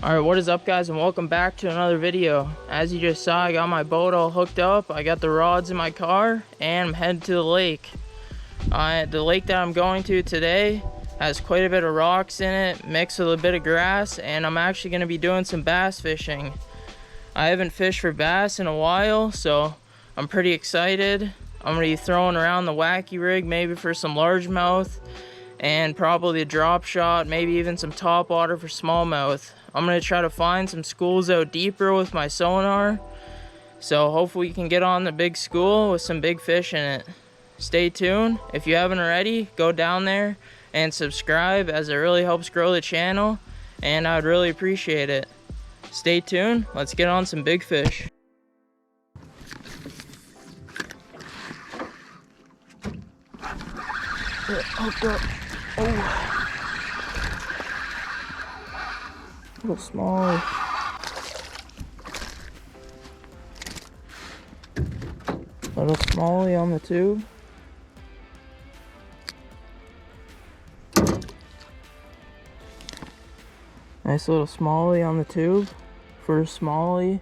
Alright, what is up guys, and welcome back to another video. As you just saw, I got my boat all hooked up, I got the rods in my car, and I'm heading to the lake. The lake that I'm going to today has quite a bit of rocks in it, mixed with a bit of grass, and I'm actually going to be doing some bass fishing. I haven't fished for bass in a while, so I'm pretty excited. I'm going to be throwing around the Wacky Rig, maybe for some largemouth, and probably a Dropshot, maybe even some top water for smallmouth. I'm going to try to find some schools out deeper with my sonar, so hopefully we can get on the big school with some big fish in it. Stay tuned. If you haven't already, go down there and subscribe, as it really helps grow the channel, and I'd really appreciate it. Stay tuned. Let's get on some big fish. Hooked up. Oh. Little small. Little smallie on the tube. Nice little smallie on the tube for a smallie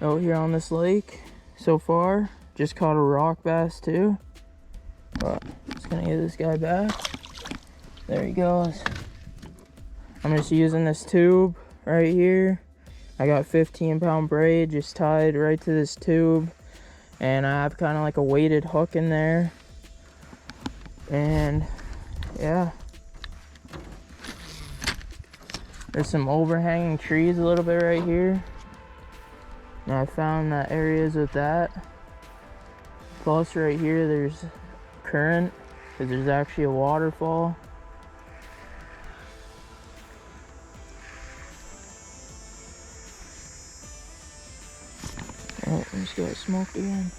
out here on this lake so far. Just caught a rock bass too. But just gonna get this guy back. There he goes. I'm just using this tube right here. I got 15-pound braid just tied right to this tube, and I have kind of like a weighted hook in there. And yeah, there's some overhanging trees a little bit right here, and I found that areas with that. Plus right here there's current, because there's actually a waterfall. Oh, I just got smoked again.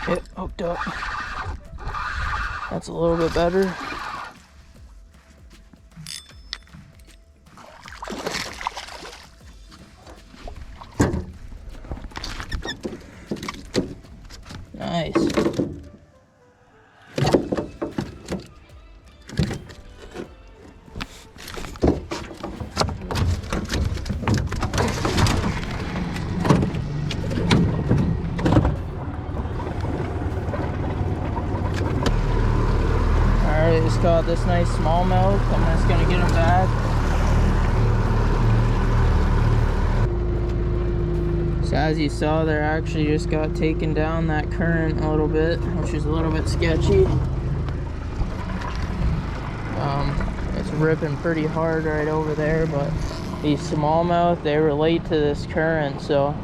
Yep, hooked up. That's a little bit better. Nice. Alright, just caught this nice smallmouth. I'm just gonna get him back. So as you saw, there actually just got taken down that current a little bit, which is a little bit sketchy. It's ripping pretty hard right over there, but these smallmouth, they relate to this current, so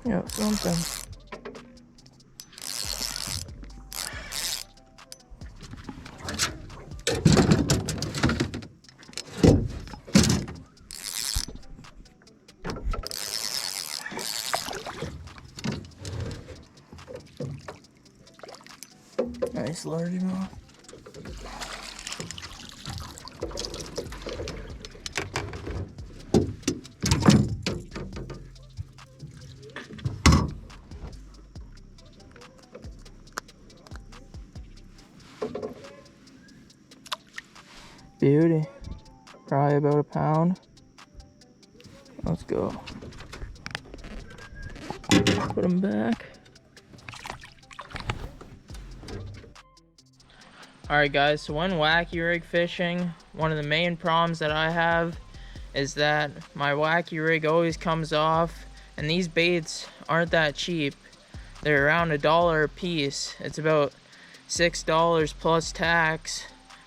yeah, something. Nice largemouth. Beauty. Probably about a pound. Let's go. Put them back. Alright guys, so when wacky rig fishing, one of the main problems that I have is that my wacky rig always comes off, and these baits aren't that cheap. They're around $1 a piece. It's about $6 plus tax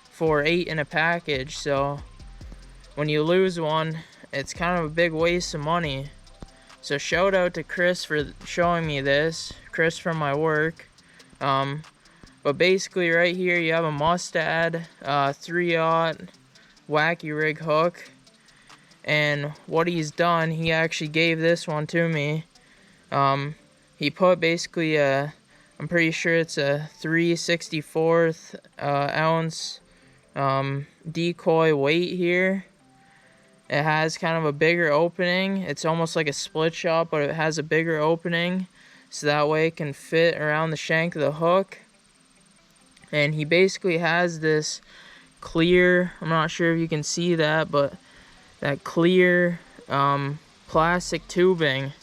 for 8 in a package, so when you lose one, it's kind of a big waste of money. So shout out to Chris for showing me this, Chris from my work. But basically right here you have a Mustad 3/0 Wacky Rig hook. And what he's done, he actually gave this one to me. He put basically I'm pretty sure it's a 3/64 ounce decoy weight here. It has kind of a bigger opening. It's almost like a split shot, but it has a bigger opening, so that way it can fit around the shank of the hook. And he basically has this clear, I'm not sure if you can see that, but that clear plastic tubing.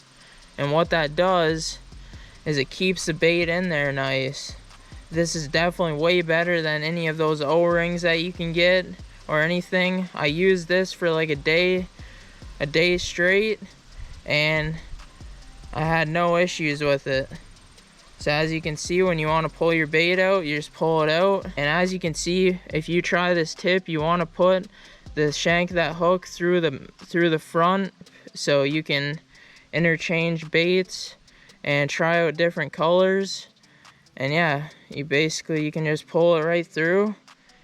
And what that does is it keeps the bait in there nice. This is definitely way better than any of those O-rings that you can get or anything. I used this for like a day straight, and I had no issues with it. So as you can see, when you want to pull your bait out, you just pull it out. And as you can see, if you try this tip, you want to put the shank of that hook through the front, so you can interchange baits and try out different colors. And yeah, you can just pull it right through,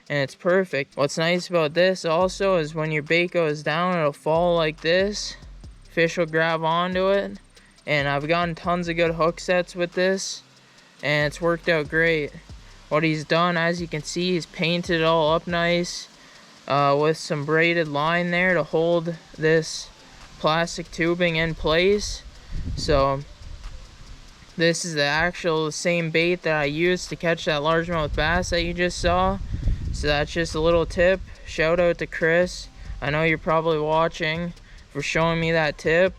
and it's perfect. What's nice about this also is when your bait goes down, it'll fall like this. Fish will grab onto it. And I've gotten tons of good hook sets with this, and it's worked out great. What he's done, as you can see, he's painted it all up nice with some braided line there to hold this plastic tubing in place. So this is the same bait that I used to catch that largemouth bass that you just saw. So that's just a little tip. Shout out to Chris. I know you're probably watching, for showing me that tip.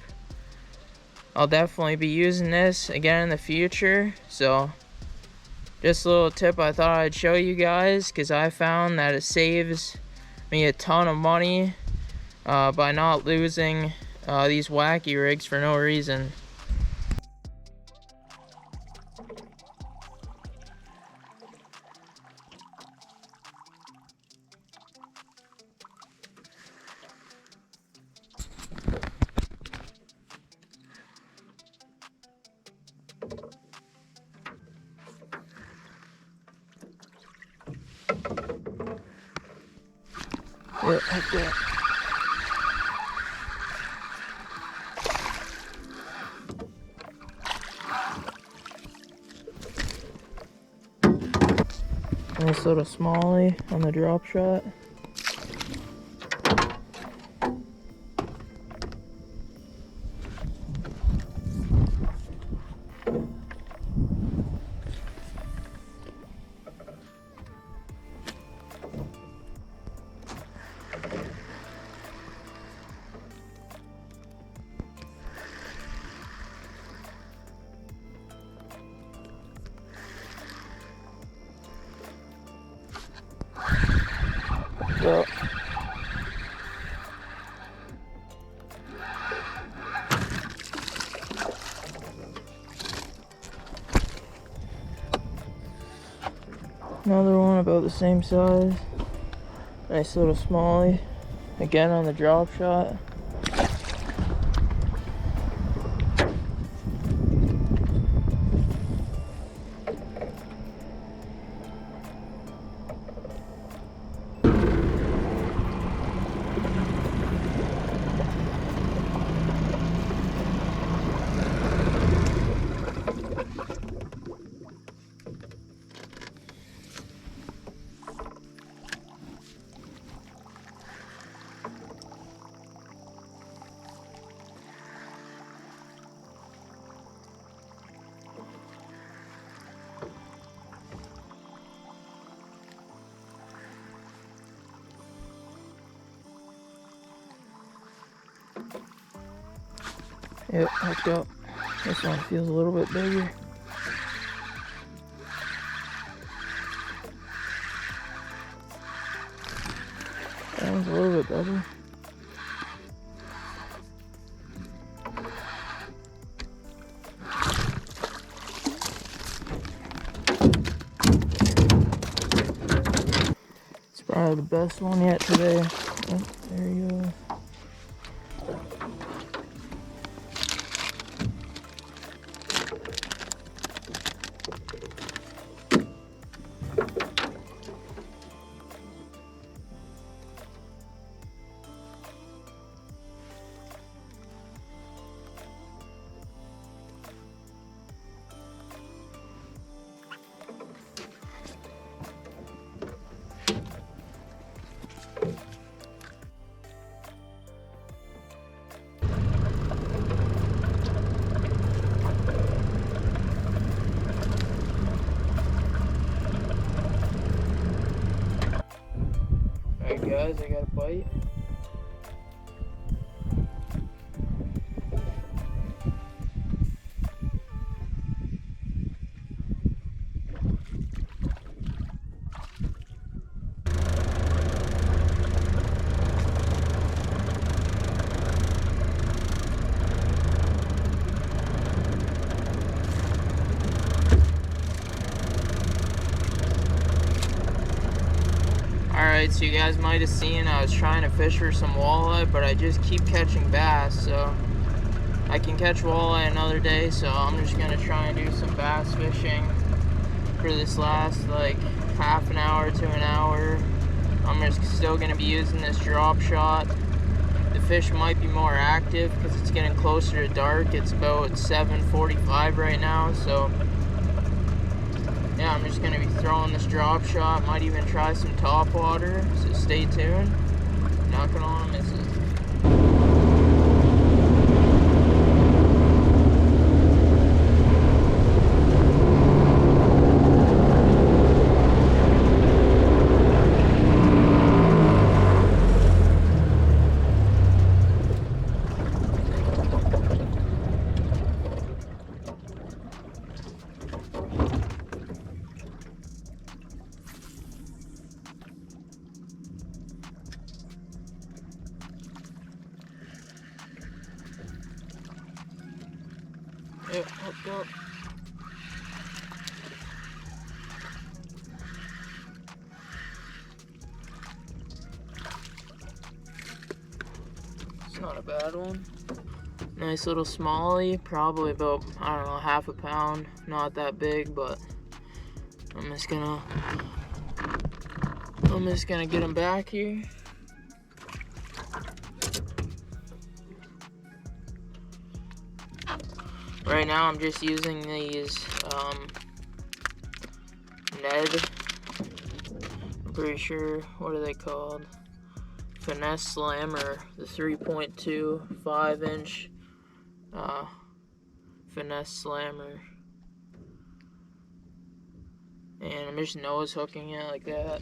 I'll definitely be using this again in the future. So just a little tip I thought I'd show you guys, because I found that it saves me a ton of money by not losing these wacky rigs for no reason. Yep, like that. Nice little smallie on the drop shot. Go. Another one about the same size. Nice little smallie. Again on the drop shot. Yep, hooked up. This one feels a little bit bigger. That one's a little bit better. Probably the best one yet today. Oh, there he goes. Alright guys, I got a bite. Alright, so you guys might have seen I was trying to fish for some walleye, but I just keep catching bass, so I can catch walleye another day, so I'm just going to try and do some bass fishing for this last like half an hour to an hour. I'm just still going to be using this Dropshot. The fish might be more active because it's getting closer to dark. It's about 7:45 right now, so yeah, I'm just going to be throwing this Dropshot. Might even try some topwater, so stay tuned. Not going to want to miss it. Yep, hooked up. It's not a bad one. Nice little smallie, probably about, I don't know, half a pound. Not that big, but I'm just gonna get him back here. Right now I'm just using these Ned, I'm pretty sure, what are they called? Finesse Slammer, the 3.2 5-inch Finesse Slammer. And I'm just nose hooking it like that.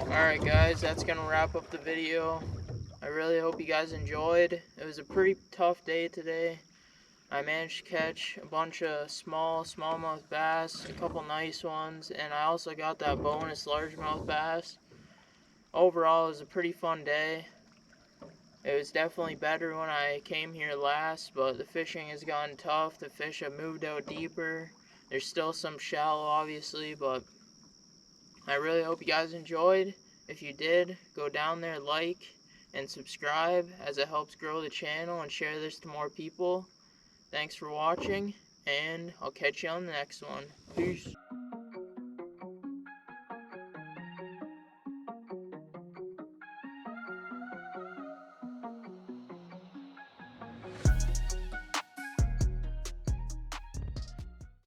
Alright guys, that's gonna wrap up the video. I really hope you guys enjoyed. It was a pretty tough day today. I managed to catch a bunch of smallmouth bass, a couple nice ones, and I also got that bonus largemouth bass. Overall, it was a pretty fun day. It was definitely better when I came here last, but the fishing has gotten tough. The fish have moved out deeper. There's still some shallow, obviously, but I really hope you guys enjoyed. If you did, go down there, like, and subscribe, as it helps grow the channel, and share this to more people. Thanks for watching, and I'll catch you on the next one. Peace.